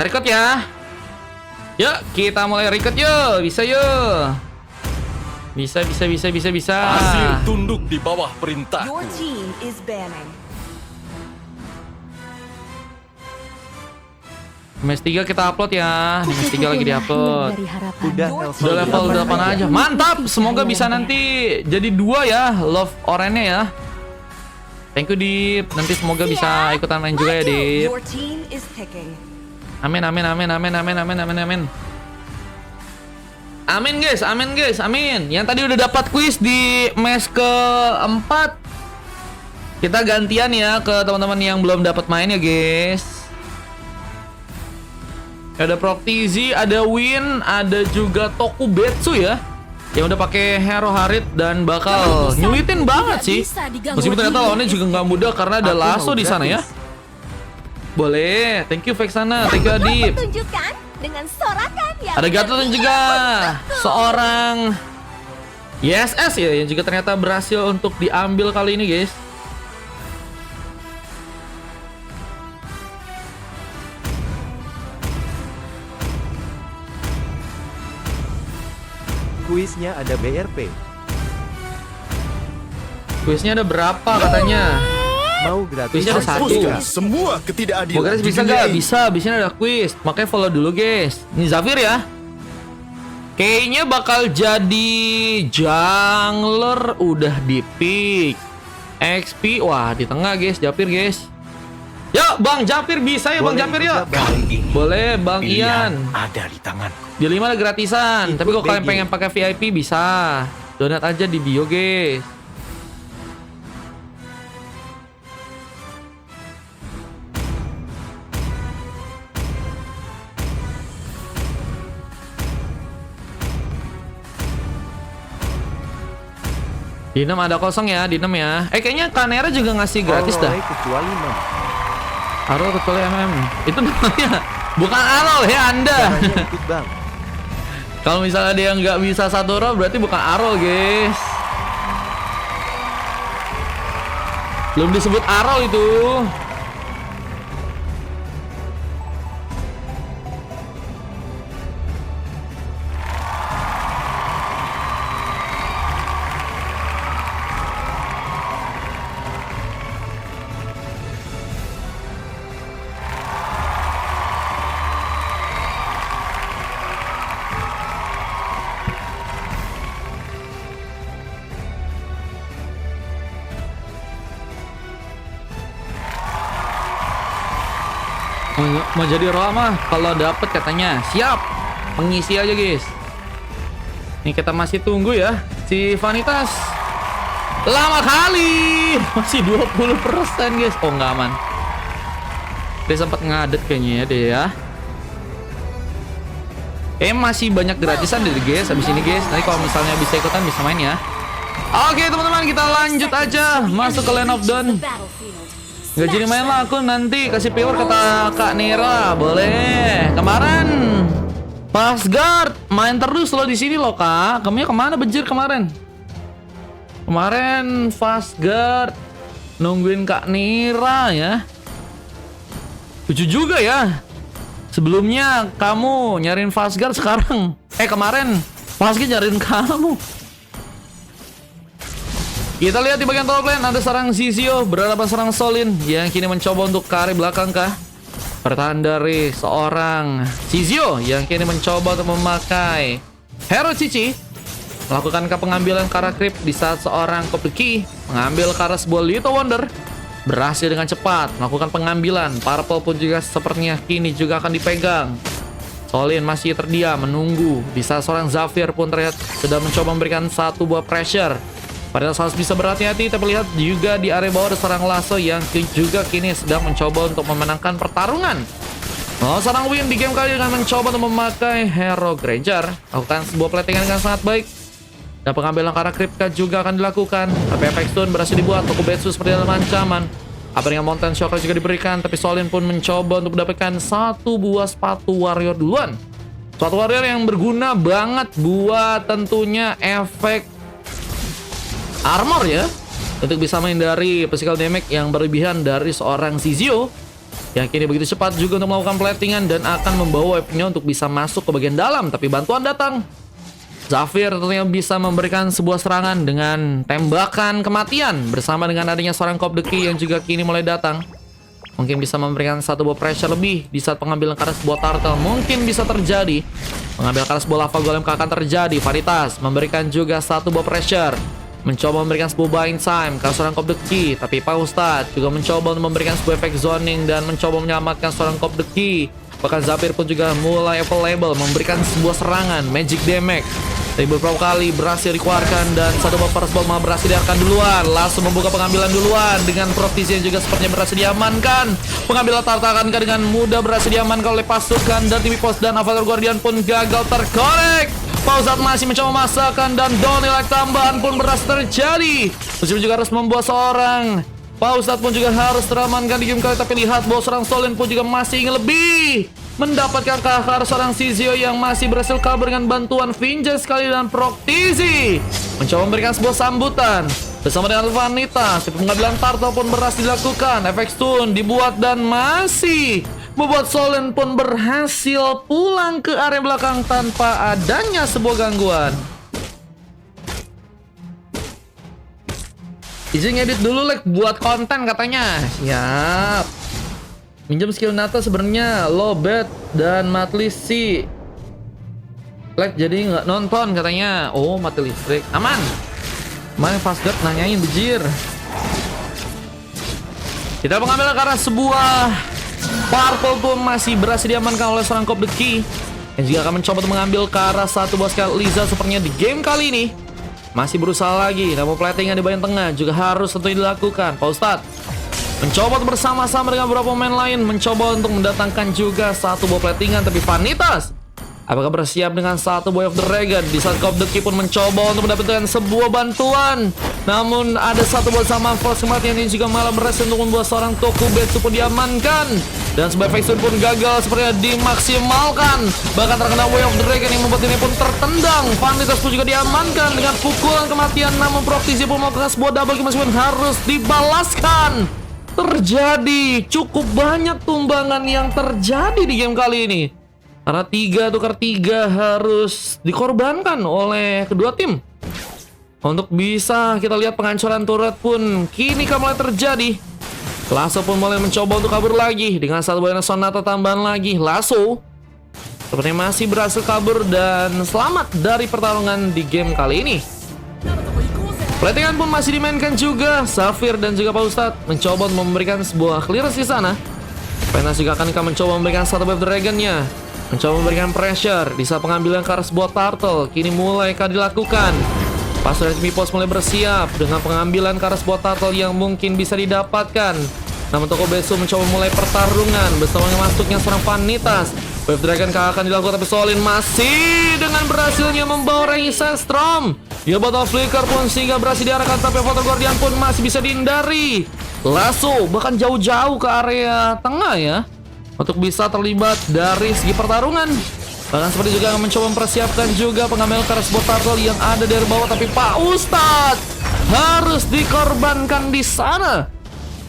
Record ya. Yuk, kita mulai record yuk. Bisa yuk. Bisa. Hasil tunduk di bawah perintah. Your team is banning. MS 3 kita upload ya. MS 3 lagi diupload. Udah Your level team 8 aja. Mantap. Semoga bisa nanti jadi 2 ya. Love orange ya. Thank you Dip. Nanti semoga bisa ikutan main juga ya Dip. Your team is picking. Amin. Amin guys, amin. Yang tadi udah dapat quiz di match keempat, kita gantian ya ke teman-teman yang belum dapat main ya guys. Ada Proctizi, ada Win, ada juga Tokubetsu ya, yang udah pakai Hero Harit dan bakal nyulitin banget sih. Meskipun ternyata lawannya juga nggak mudah karena ada Lasso di sana ya. Boleh, thank you Vexana, thank you Adip. Tunjukkan dengan sorakan yang Ada Gatot dan juga seorang YSS ya, yang juga ternyata berhasil untuk diambil kali ini guys. Kuisnya ada BRP. Kuisnya ada berapa katanya? Mau gratis? Kuisnya ada satu. Hapuskan semua Mau ketidakadilan guys di bisa dunia nggak? ini. Bisa, bisanya ada quiz. Makanya follow dulu guys. Ini Zafir ya. Kayaknya bakal jadi jungler udah di pick. XP, wah di tengah guys, Zafir guys. Yuk Bang Zafir bisa ya Bang Boleh Zafir juga, ya. Bang. Boleh Bang Pilihan Ian. ada di tanganku. Di 5 ada gratisan. Tapi kalau kalian BG. pengen pakai VIP bisa. Donat aja di bio guys. Dinem ada kosong ya, Dinem ya. Kayaknya Kanera juga ngasih gratis dah. All kecuali Mam. Arol kecuali MM. Itu namanya bukan Arol ya Anda. Caranya ikut Bang. Kalau misalnya dia nggak bisa satu row berarti bukan Arol guys. Belum disebut Arol itu. Mau jadi roh mah kalau dapet katanya siap pengisi aja guys. Nih kita masih tunggu ya si Vanitas. Lama kali masih 20% guys. Oh nggak aman. Dia sempat ngadet kayaknya ya dia ya. Masih banyak gratisan dari guys habis ini guys. Nanti kalau misalnya bisa ikutan bisa main ya. Oke teman-teman kita lanjut aja masuk ke Land of Dawn. Gak jadi main lah aku nanti kasih power kata Kak Nera. Boleh. Kemarin Fastguard main terus lo di sini lo Kak. Kamunya kemana bejir kemarin? Kemarin Fastguard nungguin Kak Nera ya. Lucu juga ya. Sebelumnya kamu nyariin Fastguard sekarang. Kemarin Fastguard nyariin kamu. Kita lihat di bagian top lane ada serang Zizio berhadapan serang Solin yang kini mencoba untuk ke area belakang kah? Pertahanan dari seorang Zizio yang kini mencoba untuk memakai Hero Cici melakukan pengambilan ke arah creep di saat seorang Kopeki mengambil ke arah sebuah Little Wonder berhasil dengan cepat melakukan pengambilan. Purple pun juga sepertinya kini juga akan dipegang. Solin masih terdiam menunggu di saat seorang Zafir pun terlihat sudah mencoba memberikan satu buah pressure. Padahal harus bisa berhati-hati, tapi lihat juga di area bawah ada serang Lasso yang juga kini sedang mencoba untuk memenangkan pertarungan. Serang Win di game kali dengan mencoba untuk memakai Hero Granger. Lakukan sebuah platingan dengan sangat baik. Dan pengambilan ke arah Kripka juga akan dilakukan. Tapi efek stun berhasil dibuat. Tokubetsu seperti dalam ancaman. Apa dengan Mountain Shocker juga diberikan. Tapi Solin pun mencoba untuk mendapatkan satu buah sepatu warrior duluan. Sepatu warrior yang berguna banget buat tentunya efek armor ya, untuk bisa menghindari physical damage yang berlebihan dari seorang Zizio. yang kini begitu cepat juga untuk melakukan platingan dan akan membawa wave-nya untuk bisa masuk ke bagian dalam. Tapi bantuan datang. Zafir tentunya bisa memberikan sebuah serangan dengan tembakan kematian bersama dengan adanya seorang Cop the Key yang juga kini mulai datang. Mungkin bisa memberikan satu buah pressure lebih di saat pengambilan karena sebuah turtle mungkin bisa terjadi. Mengambil karena sebuah lava golem akan terjadi. Vanitas memberikan juga satu buah pressure. Mencoba memberikan sebuah buying time karena seorang Cop the Key. Tapi Pak Ustadz juga mencoba untuk memberikan sebuah efek zoning dan mencoba menyelamatkan seorang Cop the Key. Bahkan Zafir pun juga mulai available memberikan sebuah serangan magic damage. Tapi beberapa kali berhasil dikeluarkan dan satu bumper bomb berhasil diarahkan duluan. Langsung membuka pengambilan duluan dengan proktisi yang juga sepertinya berhasil diamankan. Pengambilan tartakan dengan mudah berhasil diamankan oleh pasukan dan tim pos dan Avatar Guardian pun gagal terkorek. Pausat masih mencoba memasakkan dan donilek tambahan pun berhasil terjadi. Meskipun juga harus membuat seorang Pausat pun juga harus teramankan di game kali. Tapi lihat bahwa seorang Solin pun juga masih ingin lebih mendapatkan kahar seorang Sizio yang masih berhasil kabur dengan bantuan Vengeance sekali dan Proktisi. Mencoba memberikan sebuah sambutan bersama dengan Vanitas. Pengambilan turtle pun berhasil dilakukan. Efek stun dibuat dan masih membuat Solin pun berhasil pulang ke area belakang tanpa adanya sebuah gangguan. Izin ngedit dulu like buat konten katanya. Siap. Minjem skill Nata sebenarnya low bet dan mati listrik. Like jadi nggak nonton katanya. Oh mati listrik. Aman. Kemarin Fastguard nanyain bejir. Kita mengambil karena sebuah purple pun masih berhasil diamankan oleh seorang Cop the Key. Yang juga akan mencoba untuk mengambil ke arah satu buah skill Liza sepertinya di game kali ini. Masih berusaha lagi, namun platingan di bagian tengah juga harus tentunya dilakukan. Pak Ustadz mencoba untuk bersama-sama dengan beberapa pemain lain, mencoba untuk mendatangkan juga satu buah platingan. Tapi Vanitas, apakah bersiap dengan satu Boy of the Dragon? Di saat Cop the Key pun mencoba untuk mendapatkan sebuah bantuan, namun ada satu buah sama Force kematian ini juga malah berhasil untuk membuat seorang Tokubetsu pun diamankan. Dan sebuah efek pun gagal sepertinya dimaksimalkan. Bahkan terkena Way of the Dragon yang membuat ini pun tertendang. Vanitas pun juga diamankan dengan pukulan kematian. Namun Proktisi pun melakukan sebuah double kill meskipun harus dibalaskan. Terjadi cukup banyak tumbangan yang terjadi di game kali ini. Karena 3 tukar 3 harus dikorbankan oleh kedua tim. Untuk bisa kita lihat penghancuran turret pun kini mulai terjadi. Lasso pun mulai mencoba untuk kabur lagi dengan satu buah sonata tambahan lagi. Lasso sepertinya masih berhasil kabur dan selamat dari pertarungan di game kali ini. Platingan pun masih dimainkan juga. Zafir dan juga Pak Ustadz mencoba untuk memberikan sebuah clearance di sana. Penas juga akan mencoba memberikan satu wave dragonnya, mencoba memberikan pressure di saat pengambilan ke arah sebuah turtle. Kini mulai dilakukan. Pasukan Mipos mulai bersiap dengan pengambilan ke arah sebuah turtle yang mungkin bisa didapatkan. Namun Tokubetsu mencoba mulai pertarungan bersama masuknya seorang Vanitas. Wave Dragon akan dilakukan tapi Solin masih dengan berhasilnya membawa Raisa Storm. Dia botol flicker pun sehingga berhasil diarahkan tapi Avatar Guardian pun masih bisa dihindari. Lasso bahkan jauh-jauh ke area tengah ya untuk bisa terlibat dari segi pertarungan. Bahkan seperti juga mencoba mempersiapkan juga pengambil keras buat turtle yang ada dari bawah. Tapi Pak Ustadz harus dikorbankan di sana.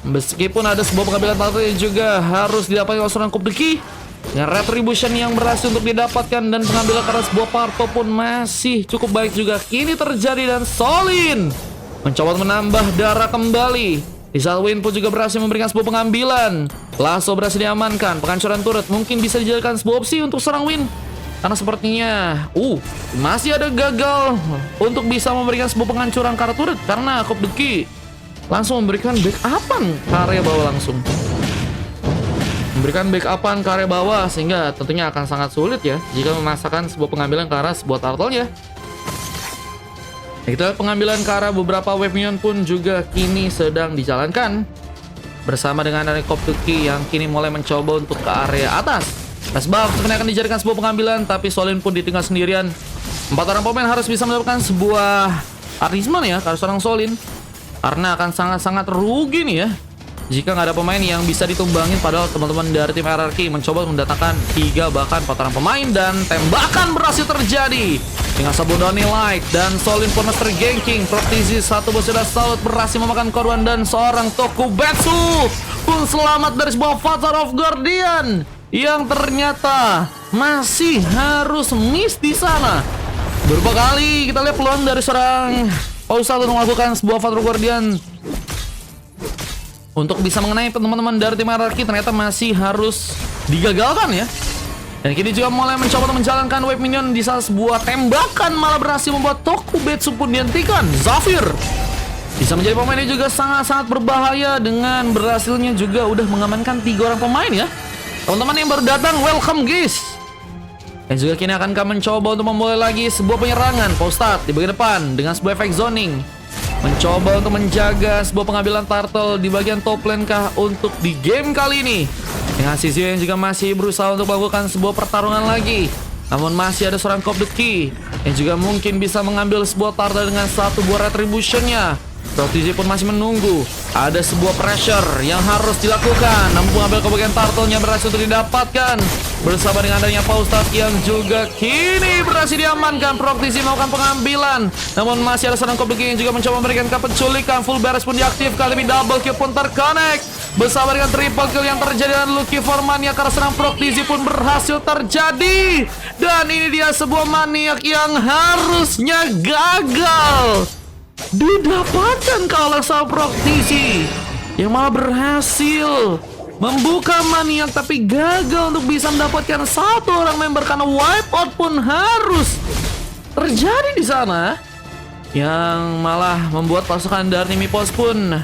Meskipun ada sebuah pengambilan turtle yang juga harus didapatkan oleh seorang Cop the Key. Dengan retribution yang berhasil untuk didapatkan dan pengambilan keras buah turtle pun masih cukup baik juga. Kini terjadi dan Solin mencoba menambah darah kembali. Di saat Win pun juga berhasil memberikan sebuah pengambilan. Lasso berhasil diamankan. Penghancuran turret mungkin bisa dijadikan sebuah opsi untuk seorang Win. Karena sepertinya masih ada gagal untuk bisa memberikan sebuah penghancuran karena turret. Karena Cop the Key langsung memberikan backupan ke area bawah langsung. Memberikan backupan ke area bawah sehingga tentunya akan sangat sulit ya jika memasakkan sebuah pengambilan ke arah sebuah turtle-nya. Kita pengambilan ke arah beberapa wave minion pun juga kini sedang dijalankan. Bersama dengan dari Cop the Key yang kini mulai mencoba untuk ke area atas. Sebab sebenarnya akan dijadikan sebuah pengambilan, tapi Solin pun ditinggal sendirian. 4 orang pemain harus bisa mendapatkan sebuah arisman ya, kalau seorang Solin. Karena akan sangat-sangat rugi nih ya jika nggak ada pemain yang bisa ditumbangin. Padahal teman-teman dari tim RRQ mencoba mendatangkan 3 bahkan 4 orang pemain, dan tembakan berhasil terjadi dengan Sabundani Light dan Solin pun ganking. Proktisi satu bos sudah salut berhasil memakan korban, dan seorang Tokubetsu pun selamat dari sebuah Father of Guardian yang ternyata masih harus miss di sana. Beberapa kali kita lihat peluang dari seorang Pausa untuk melakukan sebuah Father of Guardian untuk bisa mengenai teman-teman dari tim RRQ, ternyata masih harus digagalkan ya. Dan kini juga mulai mencoba untuk menjalankan wave minion di saat sebuah tembakan malah berhasil membuat Tokubetsu pun dihentikan. Zafir bisa menjadi pemain yang juga sangat-sangat berbahaya dengan berhasilnya juga udah mengamankan 3 orang pemain ya. Teman-teman yang baru datang, welcome guys. Dan juga kini akan kami mencoba untuk memulai lagi sebuah penyerangan. Paustat di bagian depan dengan sebuah efek zoning, mencoba untuk menjaga sebuah pengambilan turtle di bagian top lane kah untuk di game kali ini. Dengan Sisio yang juga masih berusaha untuk melakukan sebuah pertarungan lagi. Namun masih ada seorang Cop the Key yang juga mungkin bisa mengambil sebuah turtle dengan satu buah retributionnya. Proktisi pun masih menunggu. Ada sebuah pressure yang harus dilakukan, namun pengambil kebagian turtle-nya berhasil untuk didapatkan bersama dengan adanya Paustat yang juga kini berhasil diamankan. Proktisi melakukan pengambilan, namun masih ada seorang Cop the Key yang juga mencoba memberikan penculikan. Full beres pun diaktifkan, tapi double kill pun terconnect bersama dengan triple kill yang terjadi dan Lucky for Maniac karena serang Proktisi pun berhasil terjadi. Dan ini dia sebuah maniak yang harusnya gagal didapatkan kalah sama Proktisi, yang malah berhasil membuka maniak tapi gagal untuk bisa mendapatkan satu orang member karena wipeout pun harus terjadi di sana, yang malah membuat pasukan dari Mipos pun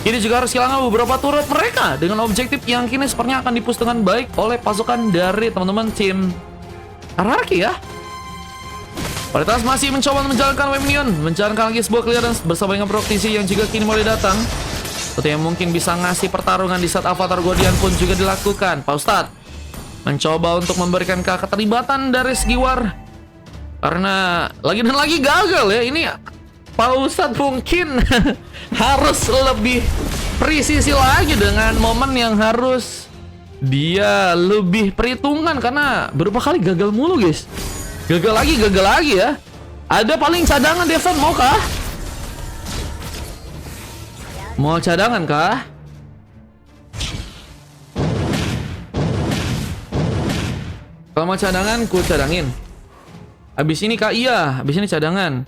ini juga harus kehilangan beberapa turret mereka dengan objektif yang kini sepertinya akan dipush dengan baik oleh pasukan dari teman-teman tim RRQ ya. Paritas masih mencoba menjalankan wave minion, menjalankan lagi sebuah clearance bersama dengan Proktisi yang juga kini mulai datang. Seperti yang mungkin bisa ngasih pertarungan di saat Avatar Guardian pun juga dilakukan. Paustat mencoba untuk memberikan keterlibatan dari segi war, karena lagi dan lagi gagal ya. Ini Paustat mungkin harus lebih presisi lagi dengan momen yang harus dia lebih perhitungan, karena beberapa kali gagal mulu guys. Gagal lagi ya. Ada paling cadangan Devon, mau kah? Mau cadangan kah? Kalau mau cadangan, ku cadangin. Abis ini kah? Iya, abis ini cadangan.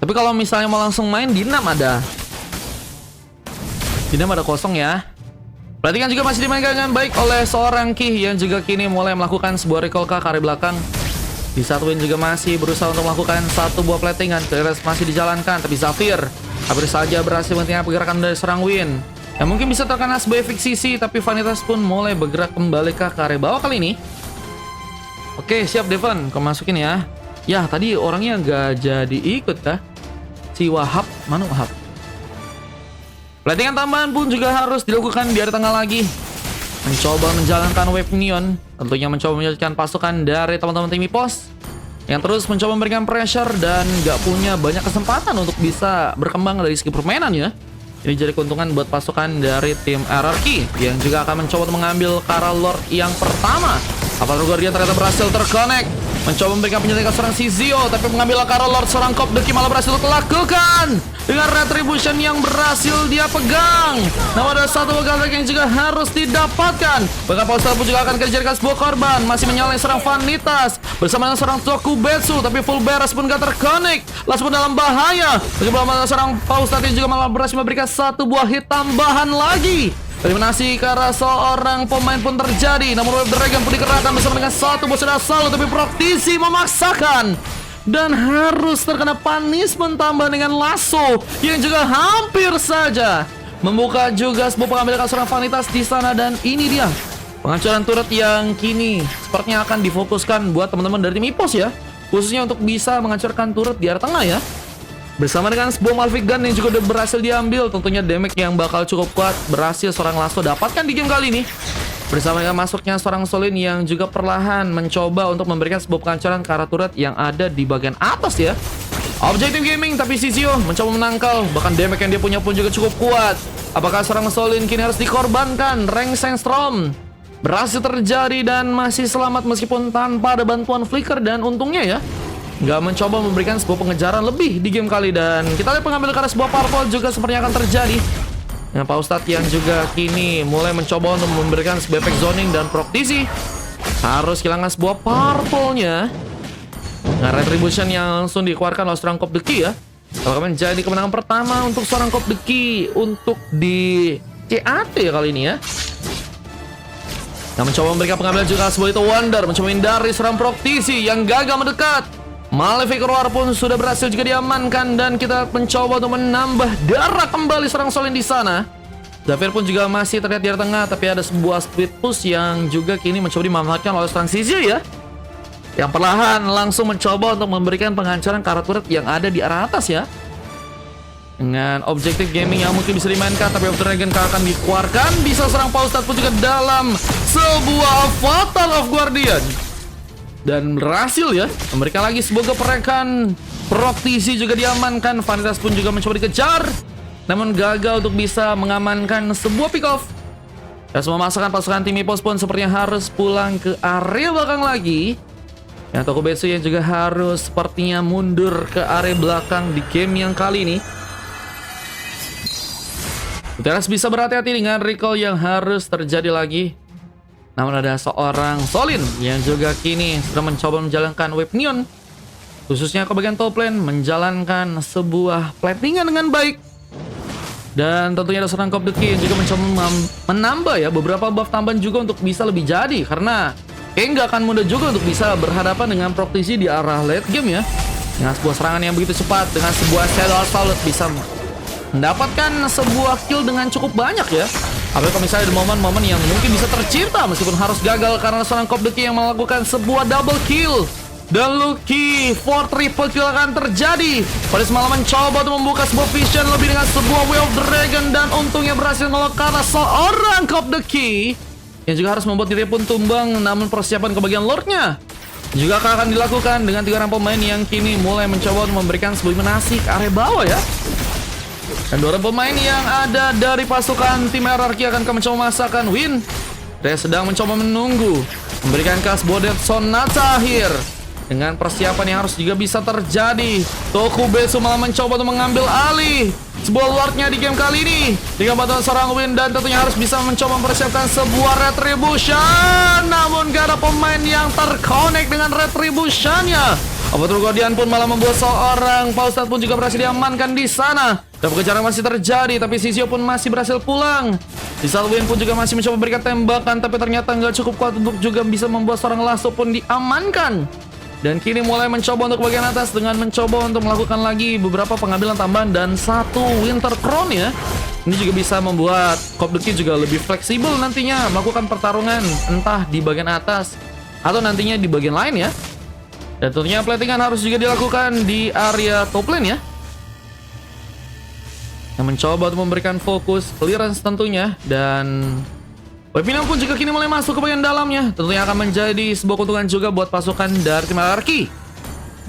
Tapi kalau misalnya mau langsung main, Dinam ada. Dinam ada kosong ya. Perhatikan juga masih dimainkan dengan baik oleh seorang Ki yang juga kini mulai melakukan sebuah recall ke area belakang. Di saat Win juga masih berusaha untuk melakukan satu buah platingan. Clearance masih dijalankan, tapi Zafir hampir saja berhasil menghentikan pergerakan dari seorang Win yang mungkin bisa terkena sebuah efek sisi, tapi Vanitas pun mulai bergerak kembali ke area bawah kali ini. Oke, siap Devon, kau masukin ya. Ya, tadi orangnya gak jadi ikut kah? Si Wahab, mana Wahab? Platingan tambahan pun juga harus dilakukan di area tengah lagi. Mencoba menjalankan wave minion, tentunya mencoba menjadikan pasukan dari teman-teman tim Mipos yang terus mencoba memberikan pressure dan gak punya banyak kesempatan untuk bisa berkembang dari segi permainan ya. Ini jadi keuntungan buat pasukan dari tim RRQ yang juga akan mencoba untuk mengambil Kara Lord yang pertama. Avatar Guardian ternyata berhasil terconnect, mencoba memberikan penyelidikan seorang Sisio, tapi mengambil Kara Lord seorang Cop the Key malah berhasil dilakukan dengan retribution yang berhasil dia pegang. Namun ada satu gagal yang juga harus didapatkan. Bahkan Paustat pun juga akan dijadikan sebuah korban, masih menyalai seorang Vanitas bersama dengan seorang Tokubetsu, tapi full beres pun gak terconnect. Langsung dalam bahaya. Bagaimana seorang Paustat yang juga malah berhasil memberikan satu buah hit tambahan lagi. Eliminasi ke arah seorang pemain pun terjadi, namun Wave Dragon pun dikerahkan bersama dengan satu bos asal, tapi Proktisi memaksakan dan harus terkena punishment tambah dengan lasso yang juga hampir saja membuka juga sebuah pengambilan seorang Vanitas di sana. Dan ini dia penghancuran turret yang kini sepertinya akan difokuskan buat teman-teman dari tim Mipos ya, khususnya untuk bisa menghancurkan turret di area tengah ya. Bersama dengan sebuah Malfic Gun yang juga udah berhasil diambil, tentunya damage yang bakal cukup kuat berhasil seorang Lasso dapatkan di game kali ini. Bersama dengan masuknya seorang Solin yang juga perlahan mencoba untuk memberikan sebuah penghancuran ke arah turret yang ada di bagian atas ya. Objektif Gaming, tapi Sisio mencoba menangkal. Bahkan damage yang dia punya pun juga cukup kuat. Apakah seorang Solin kini harus dikorbankan? Rank Sandstrom berhasil terjadi dan masih selamat meskipun tanpa ada bantuan Flicker. Dan untungnya ya, nggak mencoba memberikan sebuah pengejaran lebih di game kali. Dan kita lihat pengambil karena sebuah purple juga sepertinya akan terjadi. Nah, Pak Ustadz yang juga kini mulai mencoba untuk memberikan sebuah efek zoning dan proktisi. Harus kehilangan sebuah purple-nya. Nah, Retribution yang langsung dikeluarkan oleh seorang Cop the Key ya. Apakah menjadi kemenangan pertama untuk seorang Cop the Key untuk di CAT ya kali ini ya. Nah, mencoba memberikan pengambilan juga sebuah itu Wonder. Mencoba menghindari seorang proktisi yang gagal mendekat. Malefic Roar pun sudah berhasil juga diamankan. Dan kita mencoba untuk menambah darah kembali seorang Solin di sana. Zafir pun juga masih terlihat di tengah. Tapi ada sebuah speed push yang juga kini mencoba dimanfaatkan oleh seorang Sizio ya. Yang perlahan langsung mencoba untuk memberikan penghancuran karat yang ada di arah atas ya. Dengan objektif gaming yang mungkin bisa dimainkan, tapi After Dragon akan dikeluarkan. Bisa serang Paustat pun juga dalam sebuah Fatal of Guardian. Dan berhasil ya, memberikan lagi sebuah geprekan. Proktisi juga diamankan. Vanitas pun juga mencoba dikejar, namun gagal untuk bisa mengamankan sebuah pick off. Dan semua pasukan tim Ipos pun sepertinya harus pulang ke area belakang lagi. Yang Tokubetsu yang juga harus sepertinya mundur ke area belakang di game yang kali ini. Uteras bisa berhati-hati dengan recall yang harus terjadi lagi. Namun ada seorang Solin yang juga kini sedang mencoba menjalankan wave neon. Khususnya ke bagian top lane, menjalankan sebuah platingan dengan baik. Dan tentunya ada seorang Cop the Key yang juga mencoba menambah ya beberapa buff tambahan juga untuk bisa lebih jadi. Karena kayaknya nggak akan mudah juga untuk bisa berhadapan dengan proktisi di arah late game ya. Dengan sebuah serangan yang begitu cepat, dengan sebuah Shadow Assault bisa mendapatkan sebuah kill dengan cukup banyak ya. Apalagi kalau misalnya ada momen-momen yang mungkin bisa tercipta meskipun harus gagal karena seorang Cop the Key yang melakukan sebuah double kill. Dan Lucky for triple kill akan terjadi. Pada semalam mencoba untuk membuka sebuah vision lebih dengan sebuah Way of Dragon. Dan untungnya berhasil melok karena seorang Cop the Key yang juga harus membuat diri pun tumbang. Namun persiapan ke bagian Lordnya juga akan dilakukan dengan 3 orang pemain yang kini mulai mencoba untuk memberikan sebuah menasi ke area bawah ya. Dan 2 orang pemain yang ada dari pasukan tim RRQ akan mencoba masakan win. Dia sedang mencoba menunggu memberikan kas bodet Sonata akhir. Dengan persiapan yang harus juga bisa terjadi, Tokubetsu malah mencoba untuk mengambil alih sebuah Lordnya di game kali ini dengan bantuan seorang win. Dan tentunya harus bisa mencoba mempersiapkan sebuah Retribution. Namun gak ada pemain yang terkonek dengan Retributionnya. Avatar Guardian pun malah membuat seorang Paustat pun juga berhasil diamankan di sana. Dan pengejaran masih terjadi, tapi Sisio pun masih berhasil pulang. Di saat Win pun juga masih mencoba memberikan tembakan, tapi ternyata nggak cukup kuat untuk juga bisa membuat seorang Lasso pun diamankan. Dan kini mulai mencoba untuk bagian atas dengan mencoba untuk melakukan lagi beberapa pengambilan tambahan dan 1 Winter Crown ya. Ini juga bisa membuat Cop the Key juga lebih fleksibel nantinya melakukan pertarungan entah di bagian atas atau nantinya di bagian lain ya. Dan tentunya platingan harus juga dilakukan di area top lane ya. Yang mencoba untuk memberikan fokus clearance tentunya. Dan Weapon pun juga kini mulai masuk ke bagian dalamnya. Tentunya akan menjadi sebuah keuntungan juga buat pasukan dari tim RRQ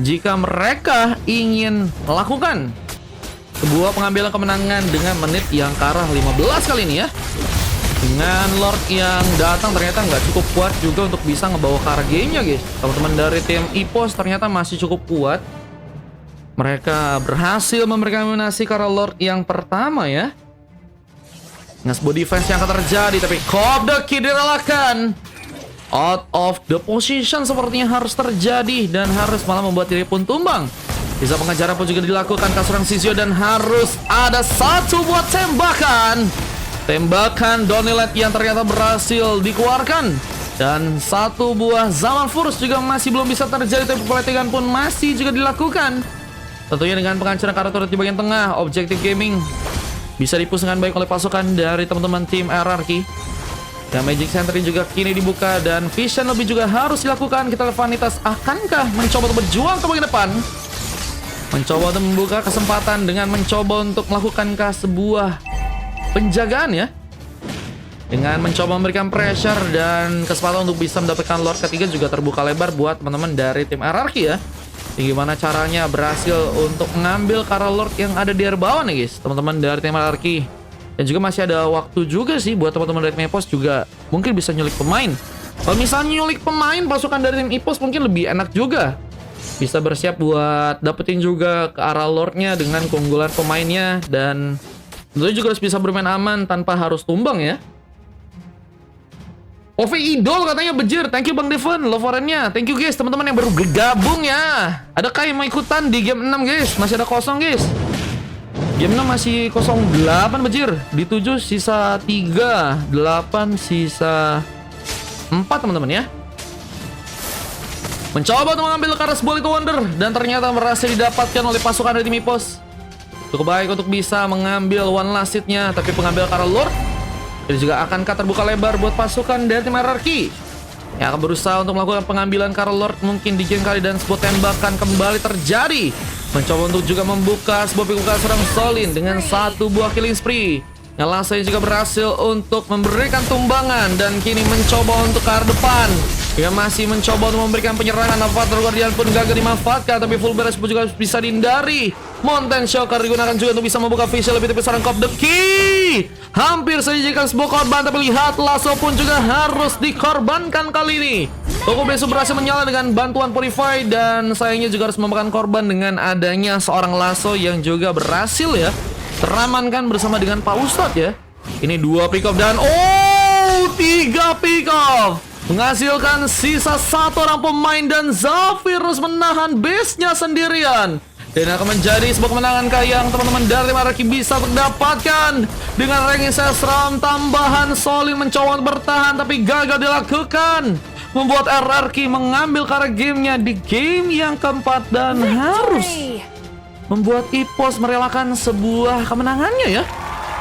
jika mereka ingin melakukan sebuah pengambilan kemenangan dengan menit yang ke arah 15 kali ini ya. Dengan Lord yang datang ternyata nggak cukup kuat juga untuk bisa ngebawa car game-nya guys. Teman-teman dari tim Ipos ternyata masih cukup kuat. Mereka berhasil memberikan dominasi karena Lord yang pertama ya. Dengan sebuah defense yang akan terjadi, tapi Cop the Key direlakan. Out of the position sepertinya harus terjadi dan harus malah membuat diri pun tumbang. Bisa pengejaran pun juga dilakukan ke seorang Sisio dan harus ada 1 buat tembakan. Tembakan Donilet yang ternyata berhasil dikeluarkan. Dan 1 buah Zaman Furus juga masih belum bisa terjadi, tapi pelatihan pun masih juga dilakukan. Tentunya dengan penghancuran karakter di bagian tengah, Objective Gaming bisa dipus dengan baik oleh pasukan dari teman-teman tim RRQ. Dan Magic Sentry juga kini dibuka dan Vision lebih juga harus dilakukan. Kita lihat Vanitas akankah mencoba untuk berjuang ke bagian depan, mencoba untuk membuka kesempatan dengan mencoba untuk melakukankah sebuah penjagaan ya, dengan mencoba memberikan pressure dan kesempatan untuk bisa mendapatkan Lord ketiga juga terbuka lebar buat teman-teman dari tim RRQ ya. Gimana caranya berhasil untuk mengambil Kara Lord yang ada di area bawah nih guys, teman-teman dari tim Hierarchy. Dan juga masih ada waktu juga sih buat teman-teman dari tim EPOS juga mungkin bisa nyulik pemain. Kalau misalnya nyulik pemain pasukan dari tim EPOS mungkin lebih enak juga. Bisa bersiap buat dapetin juga ke arah Lordnya dengan keunggulan pemainnya. Dan tentunya juga harus bisa bermain aman tanpa harus tumbang ya. OV Idol katanya bejir. Thank you Bang Devon, love foreign-nya. Thank you guys, teman-teman yang baru bergabung ya. Adakah yang mau ikutan di game 6 guys? Masih ada kosong guys. Game 6 masih 08 bejir. Di 7 sisa 3, 8 sisa 4 teman-teman ya. Mencoba untuk mengambil Karas Bolito Wonder dan ternyata berhasil didapatkan oleh pasukan dari tim EPOS. Cukup baik untuk bisa mengambil one last hit-nya, tapi pengambil Kara Lord ini juga akankah terbuka lebar buat pasukan dari tim Hierarchy yang akan berusaha untuk melakukan pengambilan Kara Lord mungkin di game kali, dan sebuah tembakan kembali terjadi. Mencoba untuk juga membuka sebuah pikukan serang Solin dengan satu buah killing spree. Yang langsung juga berhasil untuk memberikan tumbangan dan kini mencoba untuk ke arah depan. Dia masih mencoba untuk memberikan penyerangan. Avatar Guardian pun gagal dimanfaatkan, tapi full beres pun juga bisa dihindari. Mountain Shocker digunakan juga untuk bisa membuka visual lebih tipis sarang Cop the Key. Hampir saja dijadikan sebuah korban, tapi lihat lasso pun juga harus dikorbankan kali ini. Toko Besu berhasil menyala dengan bantuan Purify, dan sayangnya juga harus memakan korban dengan adanya seorang lasso yang juga berhasil ya teramankan bersama dengan Pak Ustadz ya. Ini 2 pick off dan 3 pick off, menghasilkan sisa 1 orang pemain, dan Zafir harus menahan base-nya sendirian. Dan akan menjadi sebuah kemenangan yang teman-teman dari Hierarchy bisa mendapatkan dengan ranking Sesram tambahan. Solin mencoba bertahan tapi gagal dilakukan, membuat Hierarchy mengambil karena gamenya di game yang keempat, dan harus membuat EPOS merelakan sebuah kemenangannya ya.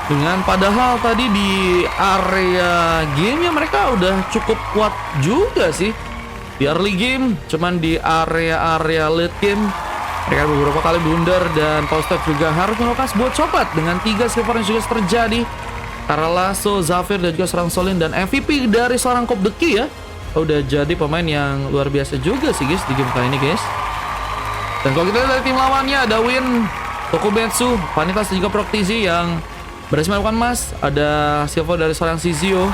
Dengan padahal tadi di area gamenya mereka udah cukup kuat juga sih di early game, cuman di area late game mereka beberapa kali blunder, dan Paustat juga harus melakukan sebuah copot dengan 3 sweeper yang juga terjadi. Karena Lasso, Zafir, dan juga serang Solin, dan MVP dari seorang Cop the Key ya. Udah jadi pemain yang luar biasa juga sih guys di game kali ini guys. Dan kalau kita lihat dari tim lawannya ada Win, Tokumetsu, Vanitas, dan juga Proctizi yang berhasil melakukan emas. Ada Silva dari seorang Shizio,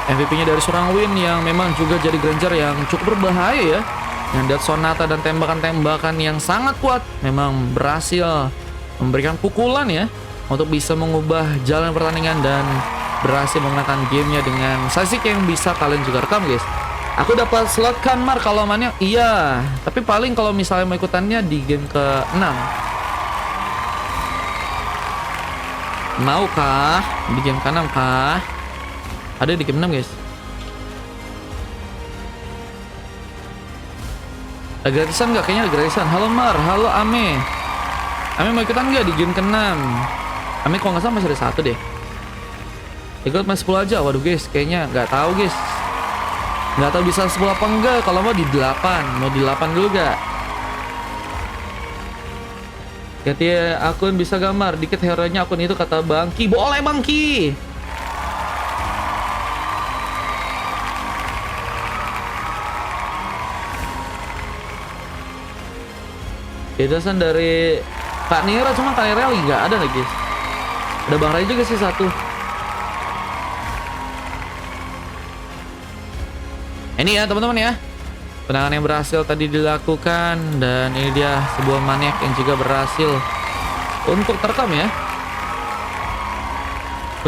MVP-nya dari seorang Win yang memang juga jadi Granger yang cukup berbahaya ya. Yang Death Sonata dan tembakan-tembakan yang sangat kuat memang berhasil memberikan pukulan ya untuk bisa mengubah jalan pertandingan dan berhasil memenangkan gamenya dengan sasik yang bisa kalian juga rekam guys. Aku dapat slot Kanmar kalau mainnya iya, tapi paling kalau misalnya mau ikutannya di game ke-6. Maukah di game ke-6 kah? Ada di game 6 guys. Ada gratisan nggak? Kayaknya ada gratisan. Halo Mar, halo Ame. Ame mau ikutan nggak di game ke-6? Ame kalau nggak salah masih ada 1 deh. Ikut mas 10 aja. Waduh guys, kayaknya nggak tahu guys. Nggak tahu bisa 10 apa enggak. Kalau mau di 8, mau di 8 dulu gak? Ganti akun bisa gambar dikit hero-nya akun itu kata Bangki. Boleh Bangki. Bedasan dari Kak Nira, cuma Kak Nira lagi nggak ada lagi. Ada Bang Ray juga sih 1. Ini ya teman-teman ya, penanganan yang berhasil tadi dilakukan, dan ini dia sebuah maniak yang juga berhasil untuk terekam ya.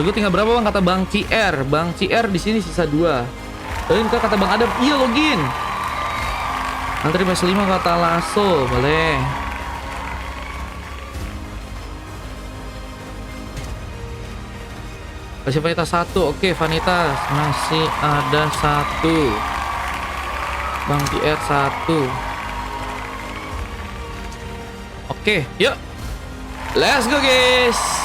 Lalu tinggal berapa Bang kata Bang CR? Bang CR di sini sisa 2. Lalu kata Bang Adam, iya login. Antri masih 5 kata Lasso, boleh. Masih Vanitas 1, oke Vanitas masih ada 1. Bang TR 1. Oke, yuk. Let's go guys.